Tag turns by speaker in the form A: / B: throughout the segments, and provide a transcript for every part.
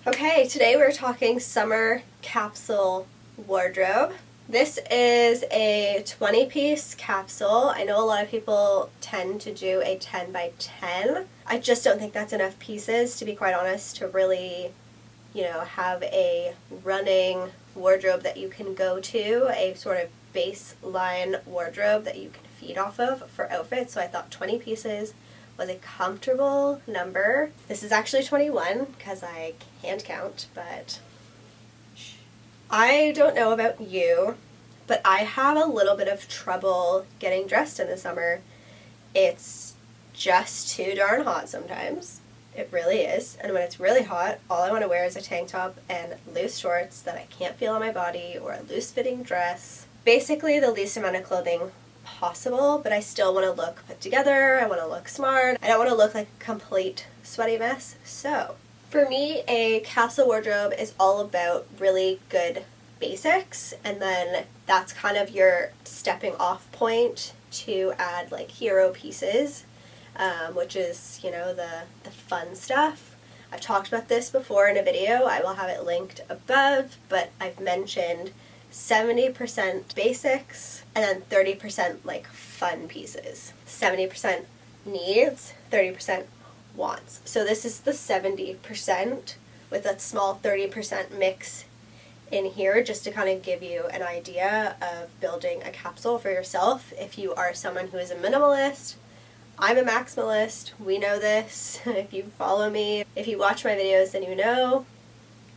A: Okay, today we're talking summer capsule wardrobe. This is a 20-piece capsule. I know a lot of people tend to do a 10 by 10. I just don't think that's enough pieces, to be quite honest, to really, have a running wardrobe that you can go to, a sort of baseline wardrobe that you can feed off of for outfits. So I thought 20 pieces was a comfortable number. This is actually 21 because I can't count, but I don't know about you, but I have a little bit of trouble getting dressed in the summer. It's just too darn hot sometimes. It really is. And when it's really hot, all I want to wear is a tank top and loose shorts that I can't feel on my body, or a loose fitting dress. Basically the least amount of clothing possible, but I still want to look put together. I want to look smart. I don't want to look like a complete sweaty mess. So for me, a capsule wardrobe is all about really good basics, and then that's kind of your stepping off point to add like hero pieces, which is, the fun stuff. I've talked about this before in a video. I will have it linked above, but I've mentioned 70% basics and then 30% like fun pieces. 70% needs, 30% wants. So this is the 70% with that small 30% mix in here, just to kind of give you an idea of building a capsule for yourself. If you are someone who is a minimalist, I'm a maximalist. We know this. If you follow me, if you watch my videos, then you know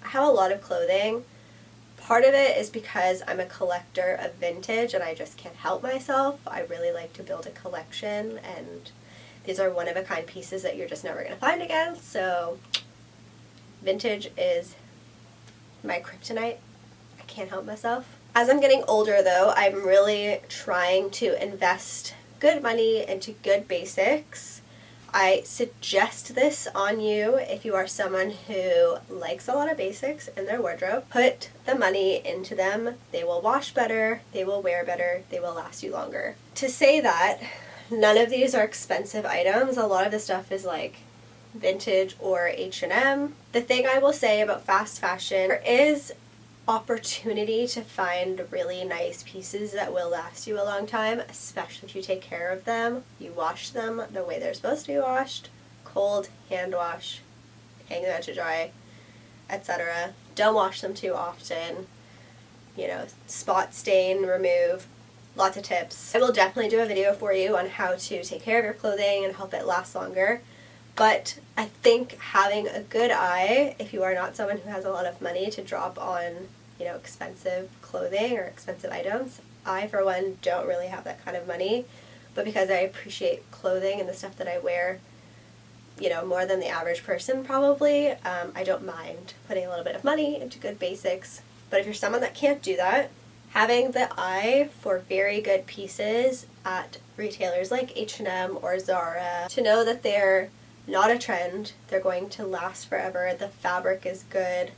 A: I have a lot of clothing. Part of it is because I'm a collector of vintage and I just can't help myself. I really like to build a collection, and these are one-of-a-kind pieces that you're just never going to find again. So vintage is my kryptonite. I can't help myself. As I'm getting older though, I'm really trying to invest good money into good basics. I suggest this on you if you are someone who likes a lot of basics in their wardrobe. Put the money into them. They will wash better, they will wear better, they will last you longer. To say that, none of these are expensive items. A lot of the stuff is like vintage or H&M. The thing I will say about fast fashion, there is opportunity to find really nice pieces that will last you a long time, especially if you take care of them. You wash them the way they're supposed to be washed, cold, hand wash, hang them out to dry, etc. Don't wash them too often. Spot stain, remove. Lots of tips. I will definitely do a video for you on how to take care of your clothing and help it last longer. But I think having a good eye, if you are not someone who has a lot of money to drop on, expensive clothing or expensive items, I, for one, don't really have that kind of money. But because I appreciate clothing and the stuff that I wear, more than the average person probably, I don't mind putting a little bit of money into good basics. But if you're someone that can't do that, having the eye for very good pieces at retailers like H&M or Zara, to know that they're not a trend, they're going to last forever, the fabric is good,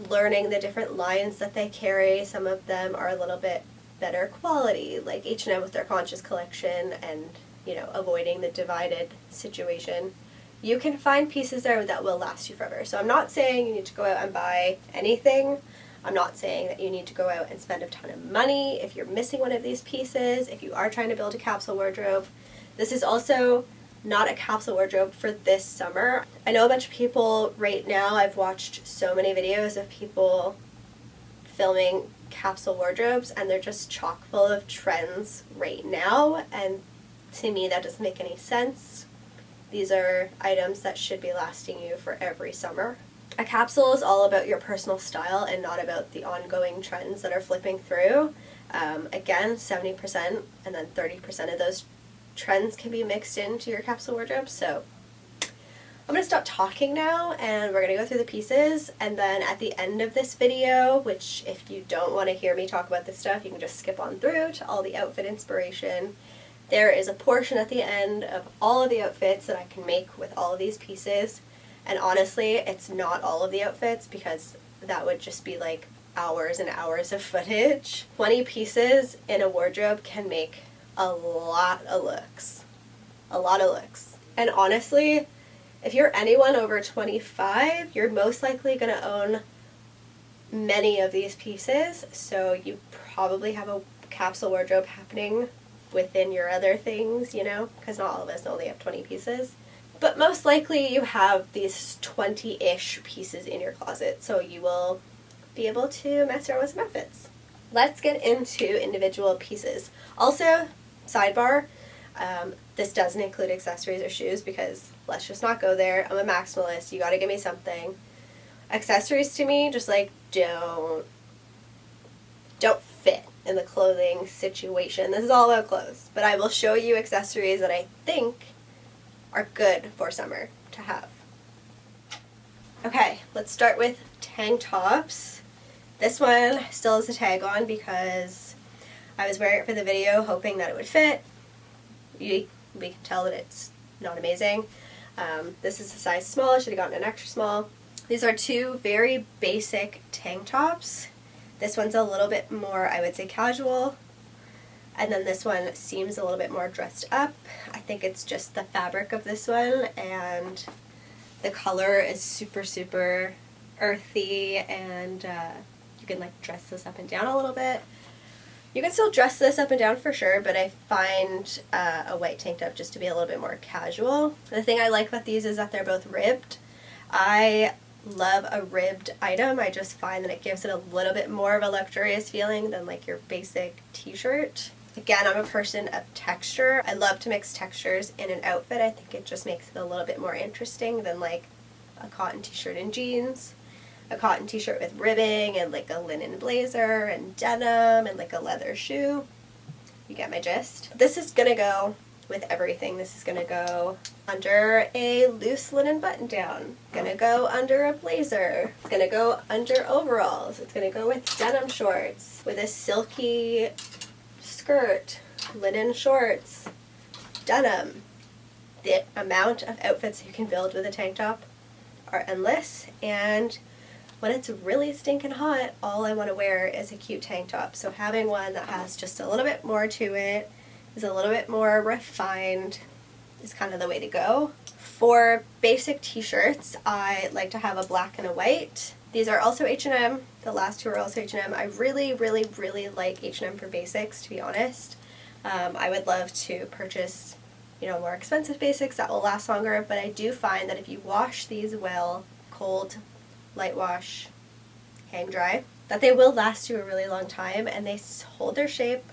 A: learning the different lines that they carry. Some of them are a little bit better quality, like H&M with their Conscious collection, and avoiding the divided situation. You can find pieces there that will last you forever. So I'm not saying you need to go out and buy anything. I'm not saying that you need to go out and spend a ton of money if you're missing one of these pieces, if you are trying to build a capsule wardrobe. This is also not a capsule wardrobe for this summer. I know a bunch of people right now, I've watched so many videos of people filming capsule wardrobes, and they're just chock full of trends right now, and to me that doesn't make any sense. These are items that should be lasting you for every summer. A capsule is all about your personal style and not about the ongoing trends that are flipping through. Again, 70% and then 30% of those trends can be mixed into your capsule wardrobe. So I'm going to stop talking now, and we're going to go through the pieces, and then at the end of this video, which if you don't want to hear me talk about this stuff, you can just skip on through to all the outfit inspiration. There is a portion at the end of all of the outfits that I can make with all of these pieces. And honestly, it's not all of the outfits because that would just be like hours and hours of footage. 20 pieces in a wardrobe can make a lot of looks. And honestly, If you're anyone over 25, you're most likely going to own many of these pieces, so you probably have a capsule wardrobe happening within your other things, you know, because not all of us only have 20 pieces. But most likely you have these 20-ish pieces in your closet, so you will be able to mess around with some outfits. Let's get into individual pieces. Also, sidebar, this doesn't include accessories or shoes because let's just not go there. I'm a maximalist. You gotta give me something. Accessories to me just like don't fit in the clothing situation. This is all about clothes, but I will show you accessories that I think are good for summer to have. Okay, let's start with tank tops. This one still has a tag on because I was wearing it for the video hoping that it would fit. We can tell that it's not amazing. This is a size small. I should have gotten an extra small. These are two very basic tank tops. This one's a little bit more, I would say, casual. And then this one seems a little bit more dressed up. I think it's just the fabric of this one, and the color is super, super earthy, and you can like dress this up and down a little bit. You can still dress this up and down for sure, but I find a white tank top just to be a little bit more casual. The thing I like about these is that they're both ribbed. I love a ribbed item. I just find that it gives it a little bit more of a luxurious feeling than like your basic t-shirt. Again, I'm a person of texture. I love to mix textures in an outfit. I think it just makes it a little bit more interesting than like a cotton t-shirt and jeans. A cotton t-shirt with ribbing and like a linen blazer and denim and like a leather shoe. You get my gist. This is gonna go with everything. This is gonna go under a loose linen button down. Gonna go under a blazer. It's gonna go under overalls. It's gonna go with denim shorts with a silky skirt, linen shorts, denim. The amount of outfits you can build with a tank top are endless, and when it's really stinking hot, all I want to wear is a cute tank top. So having one that has just a little bit more to it, is a little bit more refined, is kind of the way to go. For basic t-shirts, I like to have a black and a white. These are also H&M. The last two are also H&M. I really, really, really like H&M for basics, to be honest. I would love to purchase, you know, more expensive basics that will last longer, but I do find that if you wash these well, cold, light wash, hang dry, that they will last you a really long time, and they hold their shape.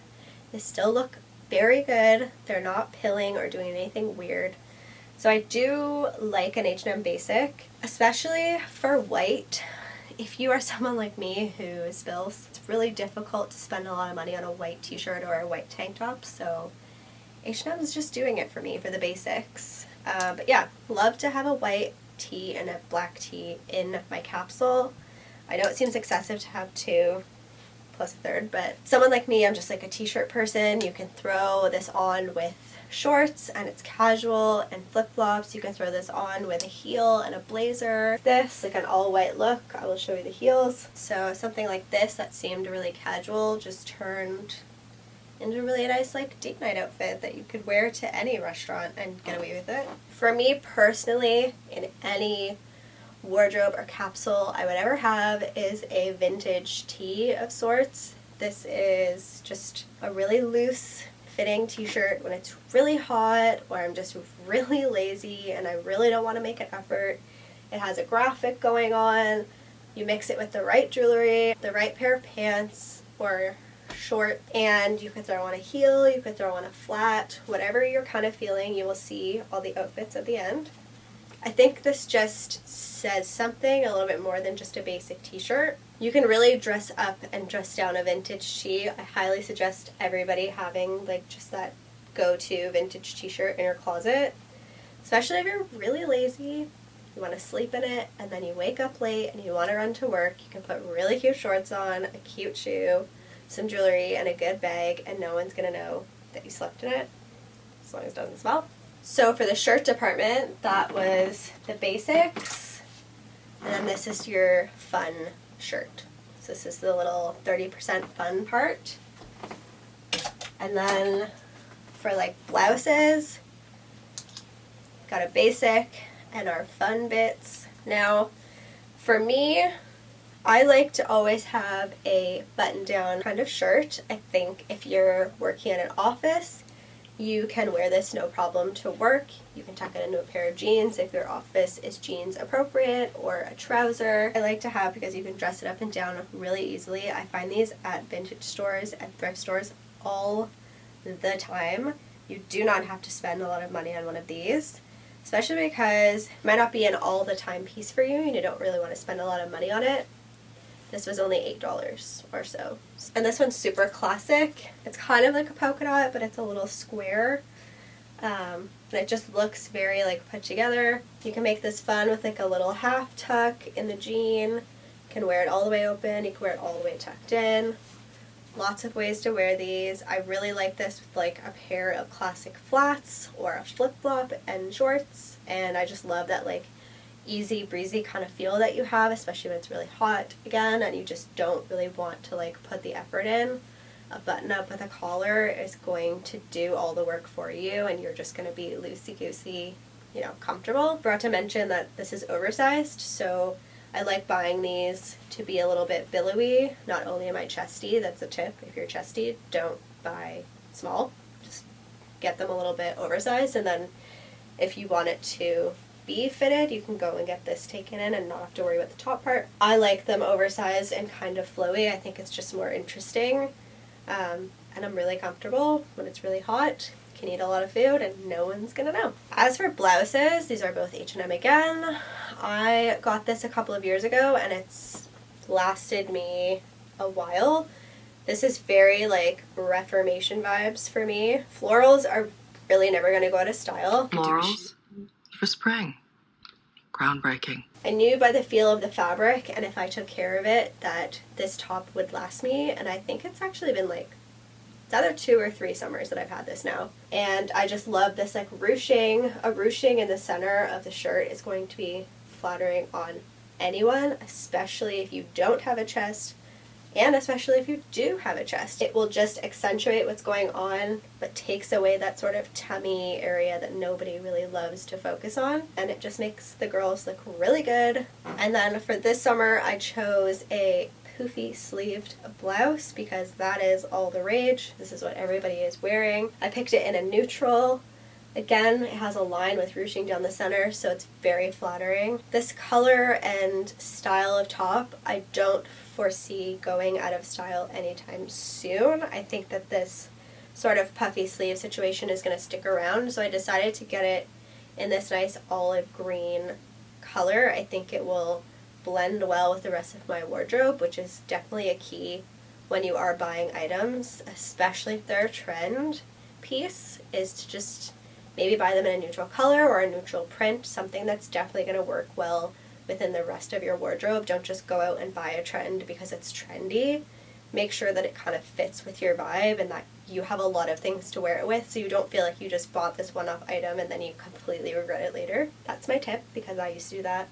A: They still look very good. They're not pilling or doing anything weird. So I do like an H&M basic, especially for white. If you are someone like me who spills, it's really difficult to spend a lot of money on a white t-shirt or a white tank top, so H&M is just doing it for me for the basics. But yeah, love to have a white tee and a black tee in my capsule. I know it seems excessive to have two plus a third, but someone like me, I'm just like a t-shirt person. You can throw this on with shorts and it's casual, and flip-flops. You can throw this on with a heel and a blazer. This, like an all-white look. I will show you the heels. So something like this that seemed really casual just turned into a really nice like date night outfit that you could wear to any restaurant and get away with it. For me personally, in any wardrobe or capsule I would ever have is a vintage tee of sorts. This is just a really loose fitting t-shirt when it's really hot or I'm just really lazy and I really don't want to make an effort. It has a graphic going on. You mix it with the right jewelry, the right pair of pants or short, and you could throw on a heel, you could throw on a flat, whatever you're kind of feeling. You will see all the outfits at the end. I think this just says something a little bit more than just a basic t-shirt. You can really dress up and dress down a vintage tee. I highly suggest everybody having like just that go-to vintage t-shirt in your closet, especially if you're really lazy, you want to sleep in it, and then you wake up late and you want to run to work. You can put really cute shorts on, a cute shoe, some jewelry, and a good bag, and no one's going to know that you slept in it, as long as it doesn't smell. So for the shirt department, that was the basics, and then this is your fun shirt. So this is the little 30% fun part. And then for like blouses, got a basic, and our fun bits. Now, for me, I like to always have a button-down kind of shirt. I think if you're working in an office, you can wear this no problem to work. You can tuck it into a pair of jeans if your office is jeans appropriate, or a trouser. I like to have, because you can dress it up and down really easily. I find these at vintage stores and thrift stores all the time. You do not have to spend a lot of money on one of these, especially because it might not be an all the time piece for you and you don't really want to spend a lot of money on it. This was only $8 or so. And this one's super classic. It's kind of like a polka dot, but it's a little square. And it just looks very like put together. You can make this fun with like a little half tuck in the jean. You can wear it all the way open. You can wear it all the way tucked in. Lots of ways to wear these. I really like this with like a pair of classic flats or a flip-flop and shorts. And I just love that like easy breezy kind of feel that you have, especially when it's really hot again and you just don't really want to like put the effort in. A button up with a collar is going to do all the work for you and you're just going to be loosey-goosey, you know, comfortable. Forgot to mention that this is oversized, so I like buying these to be a little bit billowy. Not only am I chesty, that's a tip. If you're chesty, don't buy small. Just get them a little bit oversized, and then if you want it to be fitted, you can go and get this taken in and not have to worry about the top part. I like them oversized and kind of flowy. I think it's just more interesting. And I'm really comfortable when it's really hot. Can eat a lot of food and no one's gonna know. As for blouses, these are both H&M again. I got this a couple of years ago and it's lasted me a while. This is very like Reformation vibes for me. Florals are really never gonna go out of style.
B: Florals for spring. Groundbreaking.
A: I knew by the feel of the fabric and if I took care of it that this top would last me, and I think it's actually been like, it's either 2 or 3 summers that I've had this now. And I just love this like ruching. A ruching in the center of the shirt is going to be flattering on anyone, especially if you don't have a chest, and especially if you do have a chest. It will just accentuate what's going on, but takes away that sort of tummy area that nobody really loves to focus on, and it just makes the girls look really good. And then for this summer, I chose a poofy sleeved blouse because that is all the rage. This is what everybody is wearing. I picked it in a neutral. Again, it has a line with ruching down the center, so it's very flattering. This color and style of top, I don't foresee going out of style anytime soon. I think that this sort of puffy sleeve situation is going to stick around, so I decided to get it in this nice olive green color. I think it will blend well with the rest of my wardrobe, which is definitely a key when you are buying items, especially if they're a trend piece, is to just maybe buy them in a neutral color or a neutral print, something that's definitely going to work well within the rest of your wardrobe. Don't just go out and buy a trend because it's trendy. Make sure that it kind of fits with your vibe and that you have a lot of things to wear it with, so you don't feel like you just bought this one-off item and then you completely regret it later. That's my tip, because I used to do that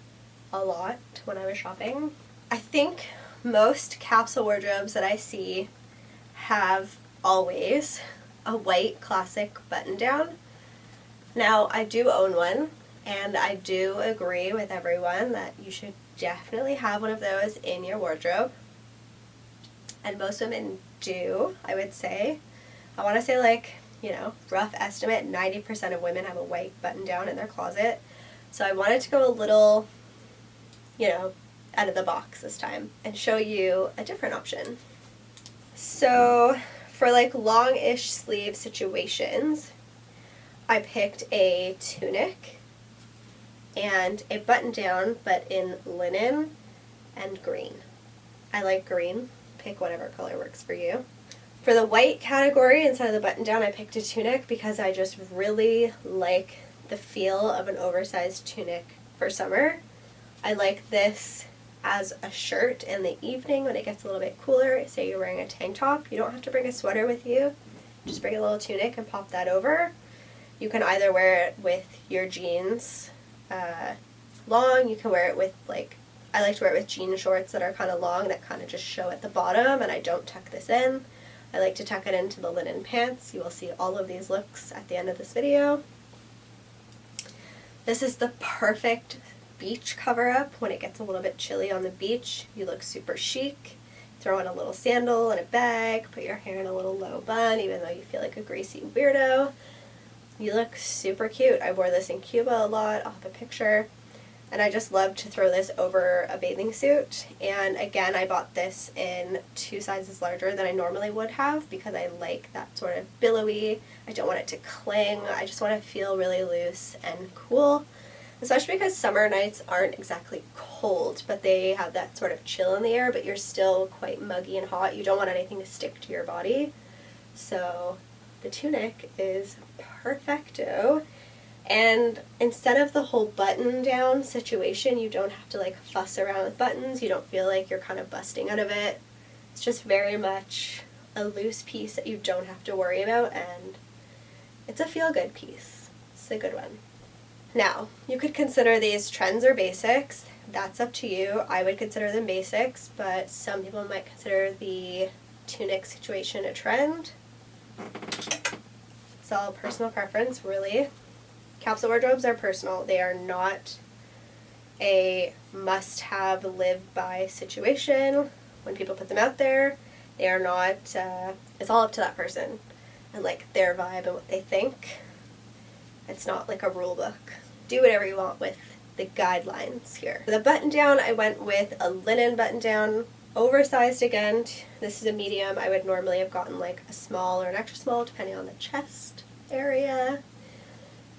A: a lot when I was shopping. I think most capsule wardrobes that I see have always a white classic button-down. Now, I do own one, and I do agree with everyone that you should definitely have one of those in your wardrobe. And most women do, I would say. I want to say, like, you know, rough estimate, 90% of women have a white button-down in their closet. So I wanted to go a little, you know, out of the box this time and show you a different option. So for like long-ish sleeve situations, I picked a tunic and a button-down, but in linen and green. I like green. Pick whatever color works for you. For the white category, instead of the button-down, I picked a tunic because I just really like the feel of an oversized tunic for summer. I like this as a shirt in the evening when it gets a little bit cooler. Say you're wearing a tank top, you don't have to bring a sweater with you. Just bring a little tunic and pop that over. You can either wear it with your jeans long, you can wear it with like, I like to wear it with jean shorts that are kind of long that kind of just show at the bottom, and I don't tuck this in. I like to tuck it into the linen pants. You will see all of these looks at the end of this video. This is the perfect beach cover-up when it gets a little bit chilly on the beach. You look super chic. Throw in a little sandal and a bag, put your hair in a little low bun even though you feel like a greasy weirdo. You look super cute. I wore this in Cuba a lot. I'll have a picture. And I just love to throw this over a bathing suit. And again, I bought this in 2 sizes larger than I normally would have because I like that sort of billowy. I don't want it to cling. I just want to feel really loose and cool. Especially because summer nights aren't exactly cold, but they have that sort of chill in the air, but you're still quite muggy and hot. You don't want anything to stick to your body. So the Tunic is perfecto. And instead of the whole button down situation, you don't have to like fuss around with buttons. You don't feel like you're kind of busting out of it. It's just very much a loose piece that you don't have to worry about, and it's a feel-good piece. It's a good one. Now, you could consider these trends or basics. That's up to you. I would consider them basics, but some people might consider the Tunic situation a trend. It's all personal preference, really. Capsule wardrobes are personal. They are not a must-have, live-by situation. When people put them out there, they are not, it's all up to that person and like their vibe and what they think. It's not like a rule book. Do whatever you want with the guidelines here. For the button down, I went with a linen button down, oversized again. This is a medium. I would normally have gotten like a small or an extra small depending on the chest area.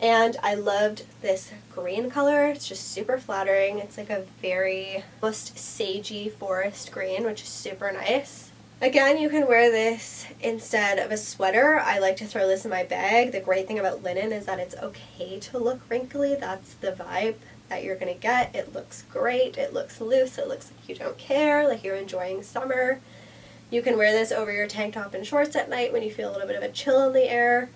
A: And I loved this green color. It's just super flattering. It's like a very almost sagey forest green, which is super nice. Again, you can wear this instead of a sweater. I like to throw this in my bag. The great thing about linen is that it's okay to look wrinkly. That's the vibe that you're going to get. It looks great. It looks loose. It looks like you don't care, like you're enjoying summer. You can wear this over your tank top and shorts at night when you feel a little bit of a chill in the air.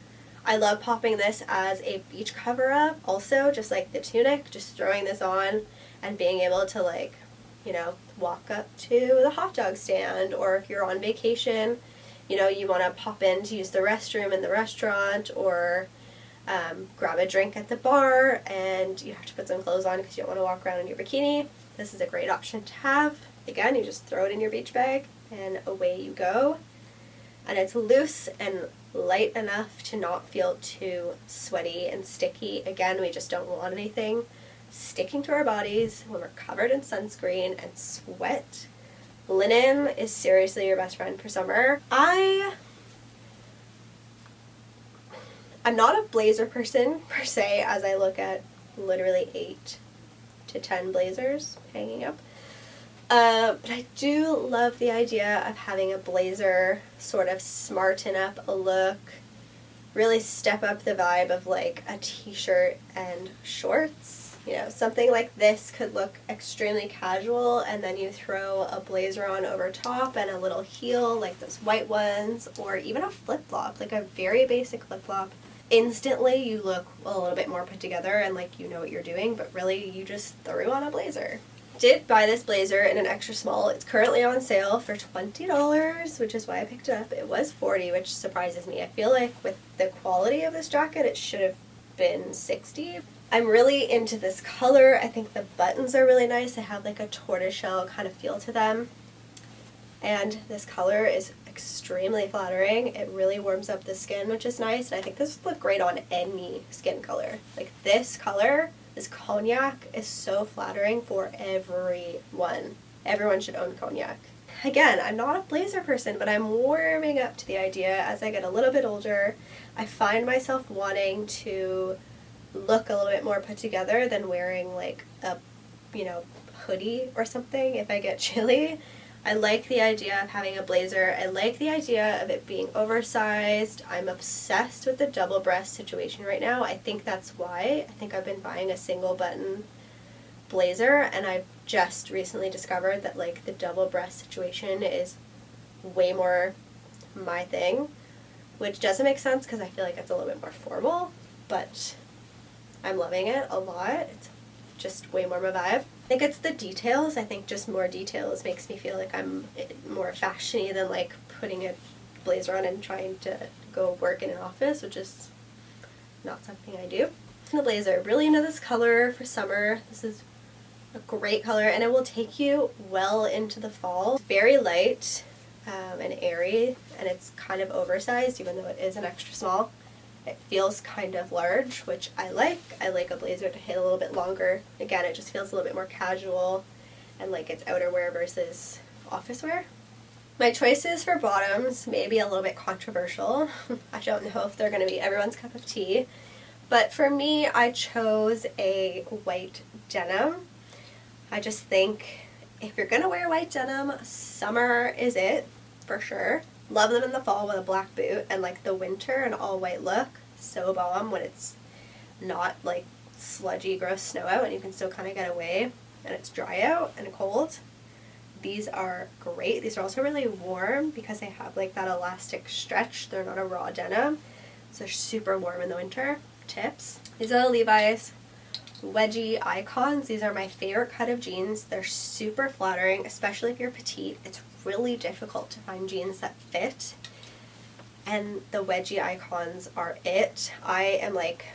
A: I love popping this as a beach cover-up also, just like the Tunic, just throwing this on and being able to, like, you know, walk up to the hot dog stand, or if you're on vacation, you know, you want to pop in to use the restroom in the restaurant, or grab a drink at the bar and you have to put some clothes on because you don't want to walk around in your bikini. This is a great option to have. Again, you just throw it in your beach bag and away you go. And it's loose and light enough to not feel too sweaty and sticky. Again, we just don't want anything sticking to our bodies when we're covered in sunscreen and sweat. Linen is seriously your best friend for summer. I'm not a blazer person per se, as I look at literally 8 to 10 blazers hanging up. But I do love the idea of having a blazer sort of smarten up a look, really step up the vibe of like a t-shirt and shorts. You know, something like this could look extremely casual, and then you throw a blazer on over top and a little heel like those white ones, or even a flip-flop, like a very basic flip-flop. Instantly you look a little bit more put together and like you know what you're doing, but really you just threw on a blazer. Did buy this blazer in an extra small. It's currently on sale for $20, which is why I picked it up. It was $40, which surprises me. I feel like with the quality of this jacket, it should have been $60. I'm really into this color. I think the buttons are really nice. They have like a tortoiseshell kind of feel to them. And this color is extremely flattering. It really warms up the skin, which is nice. And I think this would look great on any skin color. Like this color, this cognac, is so flattering for everyone. Everyone should own cognac. Again, I'm not a blazer person, but I'm warming up to the idea as I get a little bit older. I find myself wanting to look a little bit more put together than wearing like a, you know, hoodie or something if I get chilly. I like the idea of having a blazer. I like the idea of it being oversized. I'm obsessed with the double breast situation right now. I think that's why. I think I've been buying a single button blazer, and I've just recently discovered that like the double breast situation is way more my thing, which doesn't make sense because I feel like it's a little bit more formal, but I'm loving it a lot. It's just way more my vibe. I think it's the details. I think just more details makes me feel like I'm more fashiony than like putting a blazer on and trying to go work in an office, which is not something I do. in a blazer. Really into this color for summer. This is a great color and it will take you well into the fall. It's very light and airy, and it's kind of oversized even though it is an extra small. It feels kind of large, which I like. I like a blazer to hit a little bit longer. Again, it just feels a little bit more casual and like it's outerwear versus office wear. My choices for bottoms may be a little bit controversial. I don't know if they're going to be everyone's cup of tea, but for me, I chose a white denim. I just think if you're going to wear white denim, summer is it, for sure. Love them in the fall with a black boot, and like the winter an all white look. So bomb when it's not like sludgy, gross snow out and you can still kind of get away and it's dry out and cold. These are great. These are also really warm because they have like that elastic stretch. They're not a raw denim, so they're super warm in the winter. Tips. These are the Levi's wedgie icons. These are my favorite cut of jeans. They're super flattering, especially if you're petite. It's really difficult to find jeans that fit, and the wedgie icons are it. I am like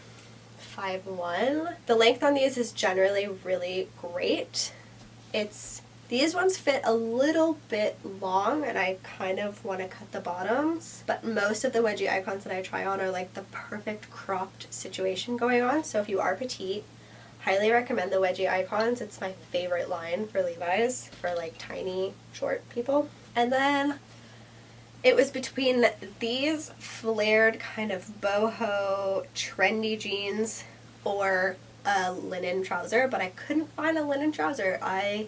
A: 5'1". The length on these is generally really great. These ones fit a little bit long and I kind of want to cut the bottoms, but most of the wedgie icons that I try on are like the perfect cropped situation going on. So if you are petite, highly recommend the wedgie icons. It's my favorite line for Levi's for like tiny, short people. And then it was between these flared kind of boho, trendy jeans or a linen trouser, but I couldn't find a linen trouser. I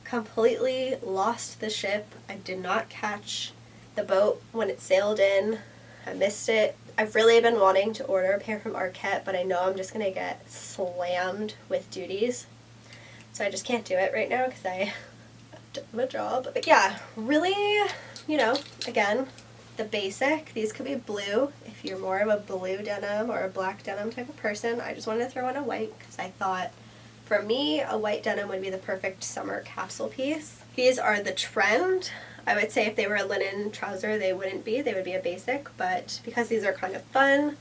A: completely lost the ship. I did not catch the boat when it sailed in. I missed it. I've really been wanting to order a pair from Arquette, but I know I'm just going to get slammed with duties. So I just can't do it right now because I have a job. But yeah, really, you know, again, the basic. These could be blue if you're more of a blue denim or a black denim type of person. I just wanted to throw in a white because I thought for me, a white denim would be the perfect summer capsule piece. These are the trend. I would say if they were a linen trouser, they wouldn't be. They would be a basic, but because these are kind of fun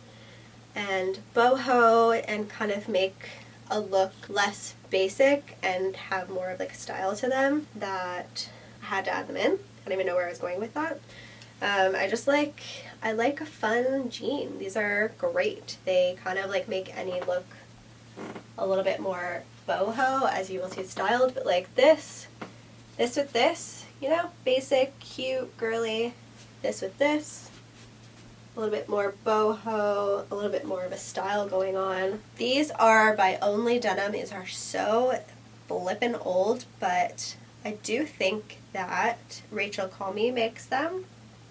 A: and boho and kind of make a look less basic and have more of like a style to them, that I had to add them in. I don't even know where I was going with that. I like a fun jean. These are great. They kind of like make any look a little bit more boho, as you will see styled, but like this with this, you know, basic, cute, girly. This with this, a little bit more boho, a little bit more of a style going on. These are by Only Denim. These are so flippin' old, but I do think that Rachel Comey makes them,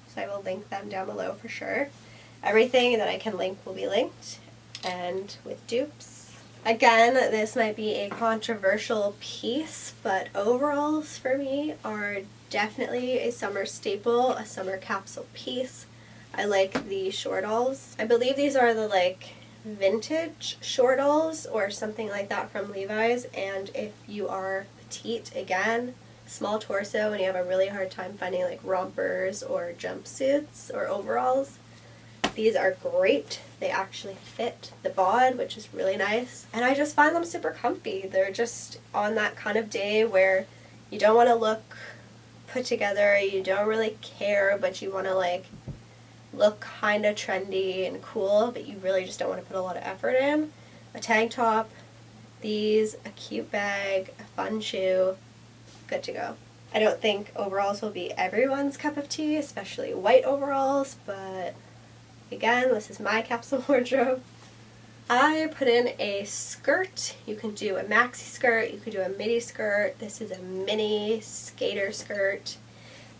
A: so I will link them down below for sure. Everything that I can link will be linked, and with dupes. Again, this might be a controversial piece, but overalls for me are definitely a summer staple, a summer capsule piece. I like the shortalls. I believe these are the like vintage shortalls or something like that from Levi's, and if you are petite, again, small torso, and you have a really hard time finding like rompers or jumpsuits or overalls, these are great. They actually fit the bod, which is really nice. And I just find them super comfy. They're just on that kind of day where you don't want to look put together, you don't really care, but you want to like look kind of trendy and cool, but you really just don't want to put a lot of effort in. A tank top, these, a cute bag, a fun shoe, good to go. I don't think overalls will be everyone's cup of tea, especially white overalls, but again, this is my capsule wardrobe. I put in a skirt. You can do a maxi skirt, you could do a midi skirt. This is a mini skater skirt.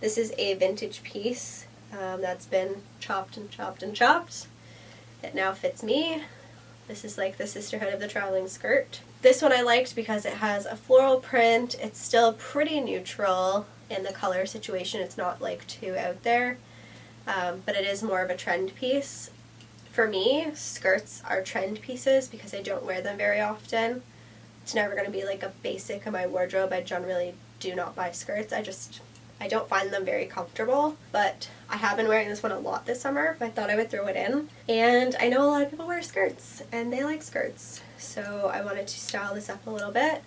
A: This is a vintage piece that's been chopped and chopped and chopped. It now fits me. This is like the sisterhood of the traveling skirt. This one I liked because it has a floral print. It's still pretty neutral in the color situation. It's not like too out there. But it is more of a trend piece. For me, skirts are trend pieces because I don't wear them very often. It's never going to be like a basic in my wardrobe. I generally do not buy skirts. I just I don't find them very comfortable, but I have been wearing this one a lot this summer. I thought I would throw it in. And I know a lot of people wear skirts, and they like skirts. So I wanted to style this up a little bit.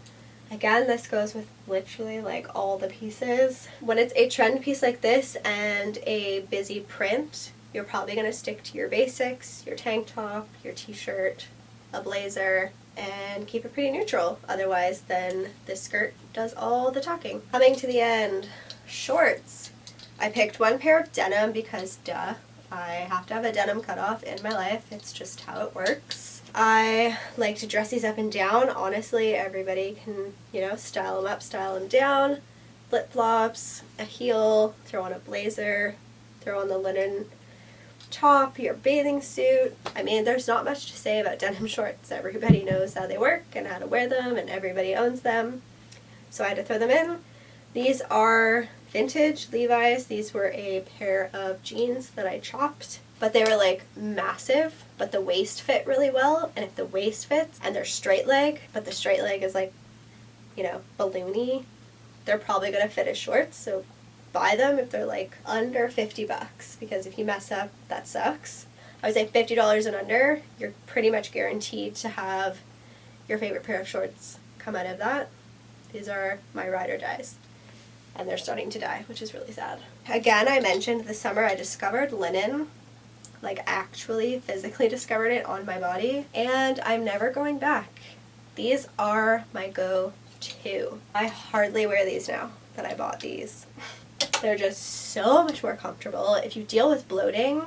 A: Again, this goes with literally like all the pieces. When it's a trend piece like this and a busy print, you're probably going to stick to your basics, your tank top, your t-shirt, a blazer, and keep it pretty neutral. Otherwise, then this skirt does all the talking. Coming to the end, shorts. I picked one pair of denim because duh, I have to have a denim cutoff in my life. It's just how it works. I like to dress these up and down. Honestly, everybody can, style them up, style them down. Flip-flops, a heel, throw on a blazer, throw on the linen top, your bathing suit. I mean, there's not much to say about denim shorts. Everybody knows how they work and how to wear them, and everybody owns them. So I had to throw them in. These are vintage Levi's. These were a pair of jeans that I chopped, but they were like massive, but the waist fit really well. And if the waist fits and they're straight leg, but the straight leg is like, balloony, they're probably going to fit as shorts. So buy them if they're like under $50, because if you mess up, that sucks. I would say $50 and under, you're pretty much guaranteed to have your favorite pair of shorts come out of that. These are my ride or dies, and they're starting to die, which is really sad. Again, I mentioned this summer I discovered linen, like actually physically discovered it on my body, and I'm never going back. These are my go-to. I hardly wear these now that I bought these. They're just so much more comfortable. If you deal with bloating,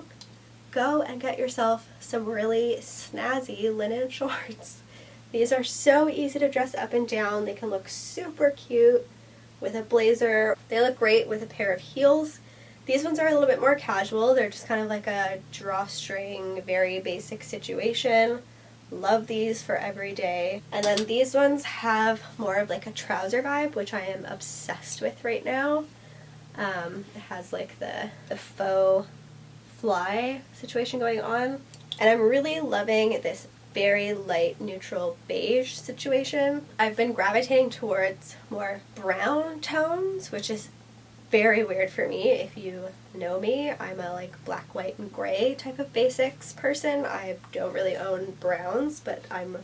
A: go and get yourself some really snazzy linen shorts. These are so easy to dress up and down. They can look super cute with a blazer. They look great with a pair of heels. These ones are a little bit more casual. They're just kind of like a drawstring, very basic situation. Love these for every day. And then these ones have more of like a trouser vibe, which I am obsessed with right now. It has like the faux fly situation going on. And I'm really loving this very light neutral beige situation. I've been gravitating towards more brown tones, which is very weird for me. If you know me, I'm a like black, white, and gray type of basics person. I don't really own browns, but I'm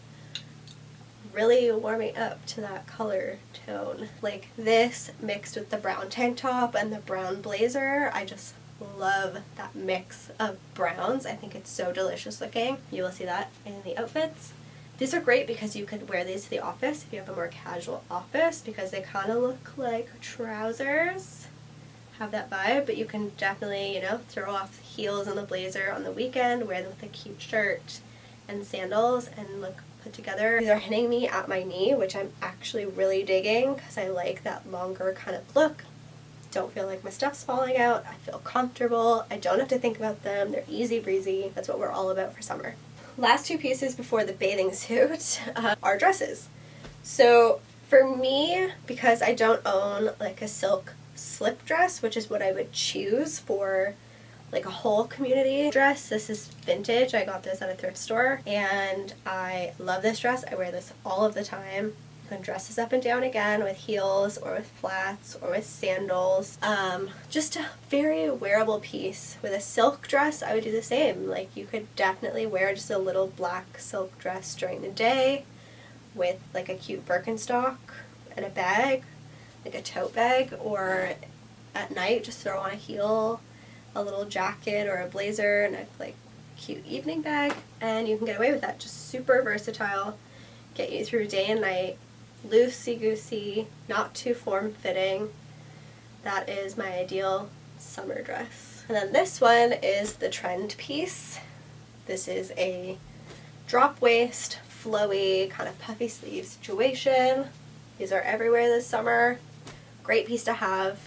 A: really warming up to that color tone. Like this mixed with the brown tank top and the brown blazer, I just love that mix of browns. I think it's so delicious looking. You will see that in the outfits. These are great because you could wear these to the office if you have a more casual office, because they kind of look like trousers, have that vibe, but you can definitely, throw off the heels and the blazer on the weekend, wear them with a cute shirt and sandals, and look put together. These are hitting me at my knee, which I'm actually really digging because I like that longer kind of look. Don't feel like my stuff's falling out. I feel comfortable. I don't have to think about them. They're easy breezy. That's what we're all about for summer. Last two pieces before the bathing suit are dresses. So for me, because I don't own like a silk slip dress, which is what I would choose for like a whole community dress. This is vintage. I got this at a thrift store and I love this dress. I wear this all of the time. You can dress this up and down again with heels or with flats or with sandals. Just a very wearable piece. With a silk dress, I would do the same. Like you could definitely wear just a little black silk dress during the day with like a cute Birkenstock and a bag, like a tote bag, or at night just throw on a heel, a little jacket or a blazer, and a like cute evening bag, and you can get away with that. Just super versatile, get you through day and night, loosey-goosey, not too form-fitting. That is my ideal summer dress. And then this one is the trend piece. This is a drop waist, flowy, kind of puffy sleeve situation. These are everywhere this summer. Great piece to have.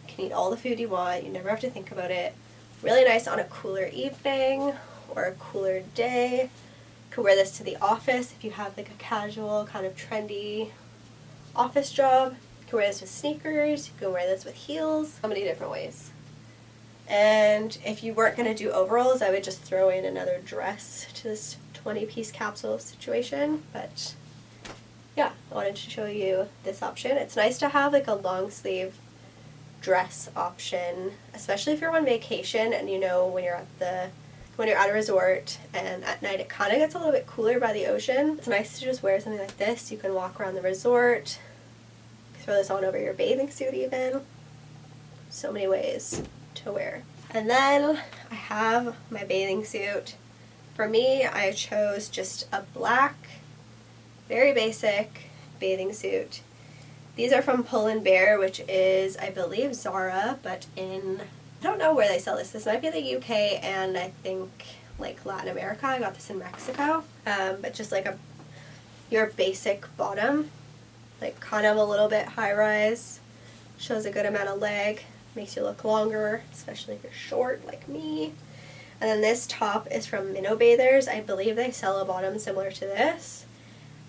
A: You can eat all the food you want. You never have to think about it. Really nice on a cooler evening or a cooler day. You could wear this to the office if you have like a casual, kind of trendy office job. You can wear this with sneakers. You can wear this with heels. So many different ways. And if you weren't going to do overalls, I would just throw in another dress to this 20-piece capsule situation. But yeah, I wanted to show you this option. It's nice to have like a long sleeve dress option, especially if you're on vacation and you know when you're at a resort and at night it kind of gets a little bit cooler by the ocean. It's nice to just wear something like this. You can walk around the resort, throw this on over your bathing suit even. So many ways to wear. And then I have my bathing suit. For me, I chose just a black, very basic bathing suit. These are from Pull & Bear, which is, I believe, Zara, but I don't know where they sell this. This might be the UK and I think like Latin America. I got this in Mexico. But just like your basic bottom, like kind of a little bit high rise, shows a good amount of leg, makes you look longer, especially if you're short like me. And then this top is from Minnow Bathers. I believe they sell a bottom similar to this.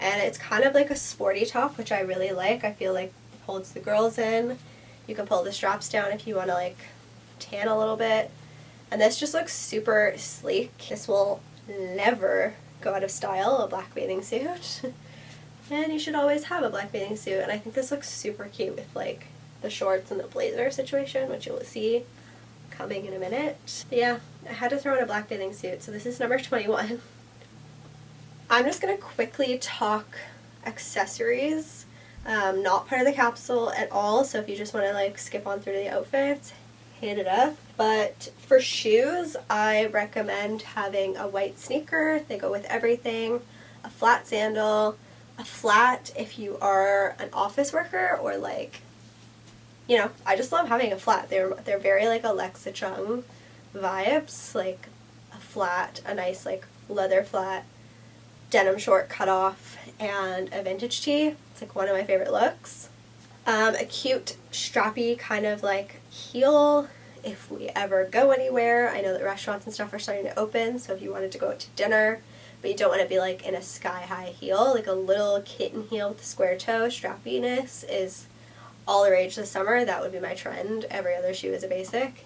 A: And it's kind of like a sporty top, which I really like. I feel like it holds the girls in. You can pull the straps down if you want to like tan a little bit. And this just looks super sleek. This will never go out of style, a black bathing suit. And you should always have a black bathing suit. And I think this looks super cute with like the shorts and the blazer situation, which you'll see coming in a minute. But yeah, I had to throw in a black bathing suit. So this is number 21. I'm just going to quickly talk accessories, not part of the capsule at all, so if you just want to like skip on through the outfits, hit it up. But for shoes, I recommend having a white sneaker. They go with everything. A flat sandal, a flat if you are an office worker or like, you know, I just love having a flat. They're very like Alexa Chung vibes, like a flat, a nice like leather flat, denim short cutoff, and a vintage tee. It's like one of my favorite looks. A cute strappy kind of like heel if we ever go anywhere. I know that restaurants and stuff are starting to open, so if you wanted to go out to dinner but you don't want to be like in a sky high heel, like a little kitten heel with a square toe, strappiness is all the rage this summer. That would be my trend. Every other shoe is a basic.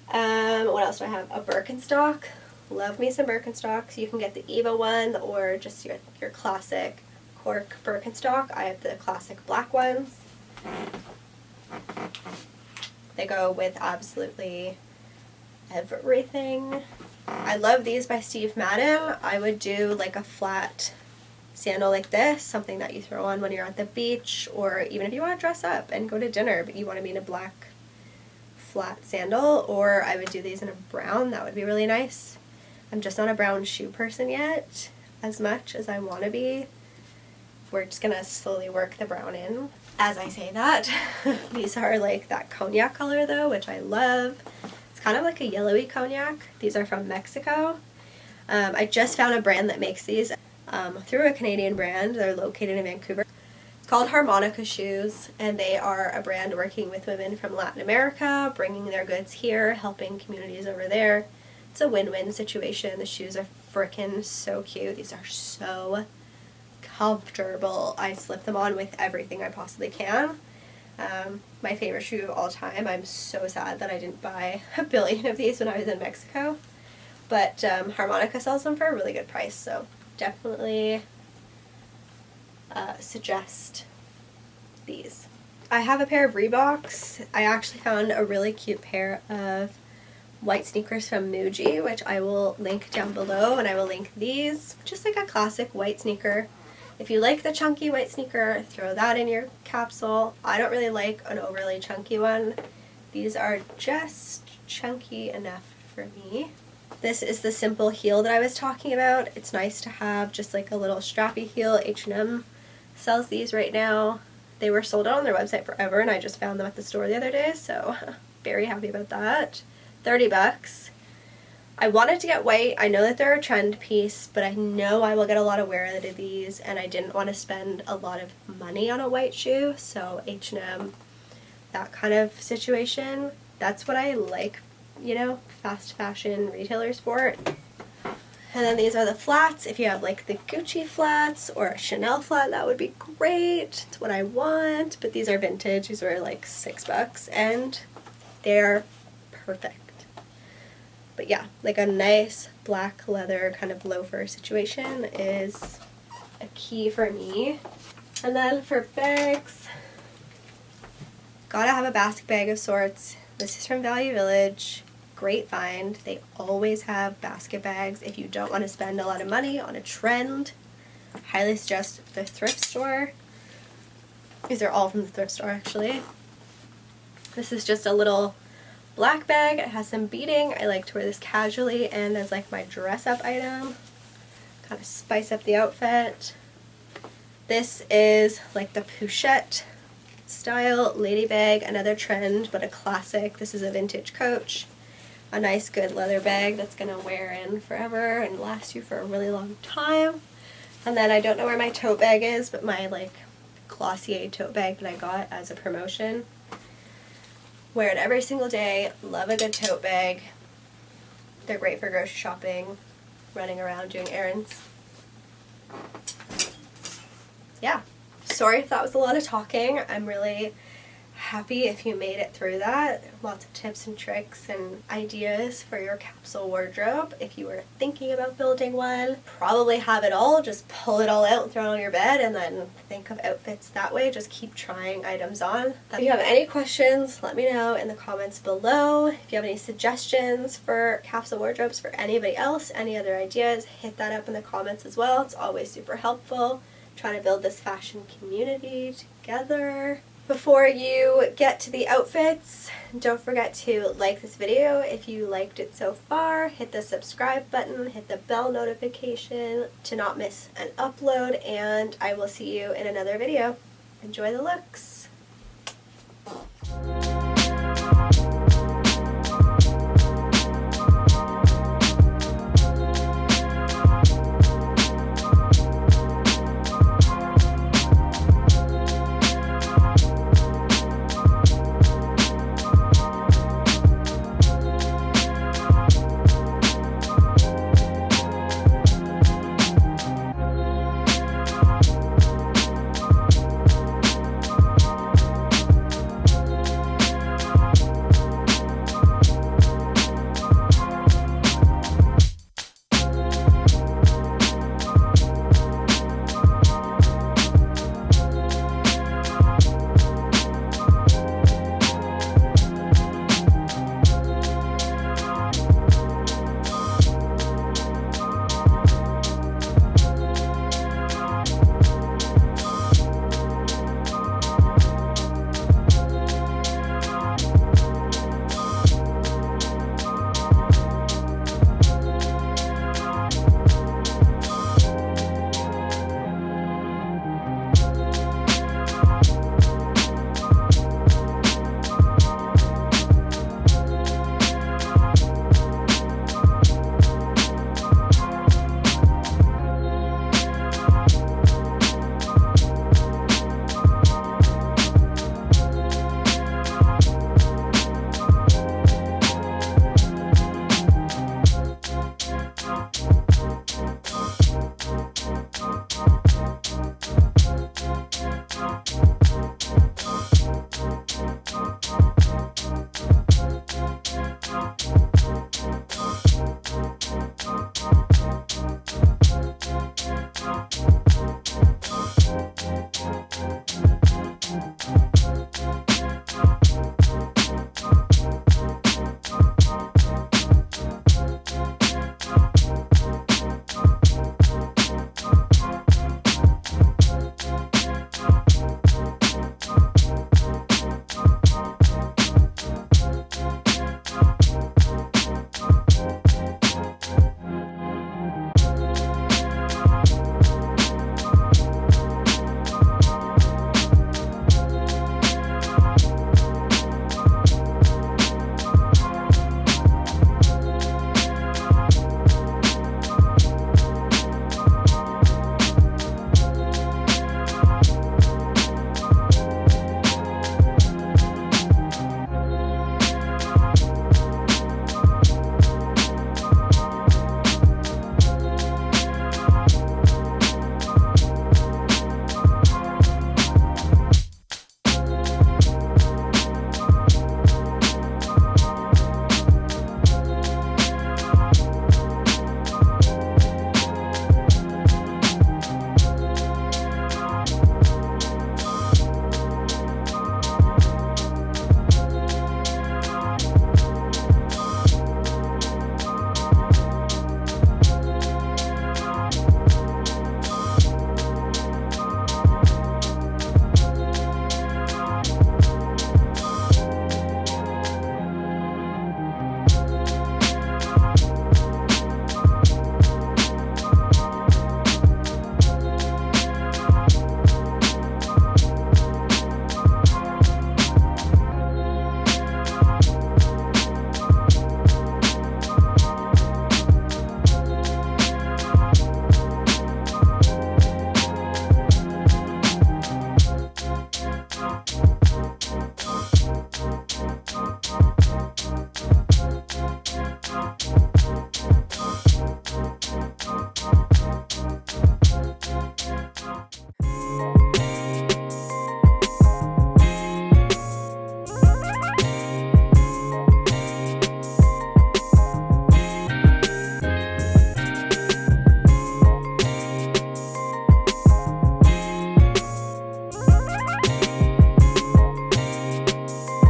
A: What else do I have? A Birkenstock. Love me some Birkenstocks. You can get the Eva one or just your classic cork Birkenstock. I have the classic black ones. They go with absolutely everything. I love these by Steve Madden. I would do like a flat sandal like this, something that you throw on when you're at the beach, or even if you want to dress up and go to dinner but you want to be in a black flat sandal. Or I would do these in a brown. That would be really nice. I'm just not a brown shoe person yet, as much as I want to be. We're just gonna slowly work the brown in. As I say that, these are like that cognac color though, which I love. It's kind of like a yellowy cognac. These are from Mexico. I just found a brand that makes these through a Canadian brand. They're located in Vancouver. It's called Harmonica Shoes, and they are a brand working with women from Latin America, bringing their goods here, helping communities over there. It's a win-win situation. The shoes are freaking so cute. These are so comfortable. I slip them on with everything I possibly can. My favorite shoe of all time. I'm so sad that I didn't buy a billion of these when I was in Mexico. But Harmonica sells them for a really good price, so definitely suggest these. I have a pair of Reeboks. I actually found a really cute pair of white sneakers from Muji, which I will link down below, and I will link these. Just like a classic white sneaker. If you like the chunky white sneaker, throw that in your capsule. I don't really like an overly chunky one. These are just chunky enough for me. This is the simple heel that I was talking about. It's nice to have just like a little strappy heel. H&M sells these right now. They were sold out on their website forever, and I just found them at the store the other day, so very happy about that. $30. I wanted to get white. I know that they're a trend piece, but I know I will get a lot of wear out of these, and I didn't want to spend a lot of money on a white shoe, so H&M, that kind of situation. That's what I like, you know, fast fashion retailers for. And then these are the flats. If you have like the Gucci flats or a Chanel flat, that would be great. It's what I want, but these are vintage. These are like $6, and they're perfect. But yeah, like a nice black leather kind of loafer situation is a key for me. And then for bags, Gotta have a basket bag of sorts. This is from Value Village. Great find. They always have basket bags if you don't want to spend a lot of money on a trend. Highly suggest the thrift store. These are all from the thrift store actually. This is just a little black bag. It has some beading. I like to wear this casually and as like my dress up item. Kind of spice up the outfit. This is like the pochette style lady bag, another trend but a classic. This is a vintage Coach. A nice good leather bag that's gonna wear in forever and last you for a really long time. And then I don't know where my tote bag is, but my like Glossier tote bag that I got as a promotion. Wear it every single day. Love a good tote bag. They're great for grocery shopping, running around doing errands. Yeah. Sorry if that was a lot of talking. I'm really happy if you made it through that. Lots of tips and tricks and ideas for your capsule wardrobe. If you were thinking about building one, probably have it all. Just pull it all out and throw it on your bed and then think of outfits that way. Just keep trying items on. If you have any questions, let me know in the comments below. If you have any suggestions for capsule wardrobes for anybody else, any other ideas, hit that up in the comments as well. It's always super helpful. Trying to build this fashion community together. Before you get to the outfits, don't forget to like this video if you liked it so far. Hit the subscribe button, hit the bell notification to not miss an upload, and I will see you in another video. Enjoy the looks!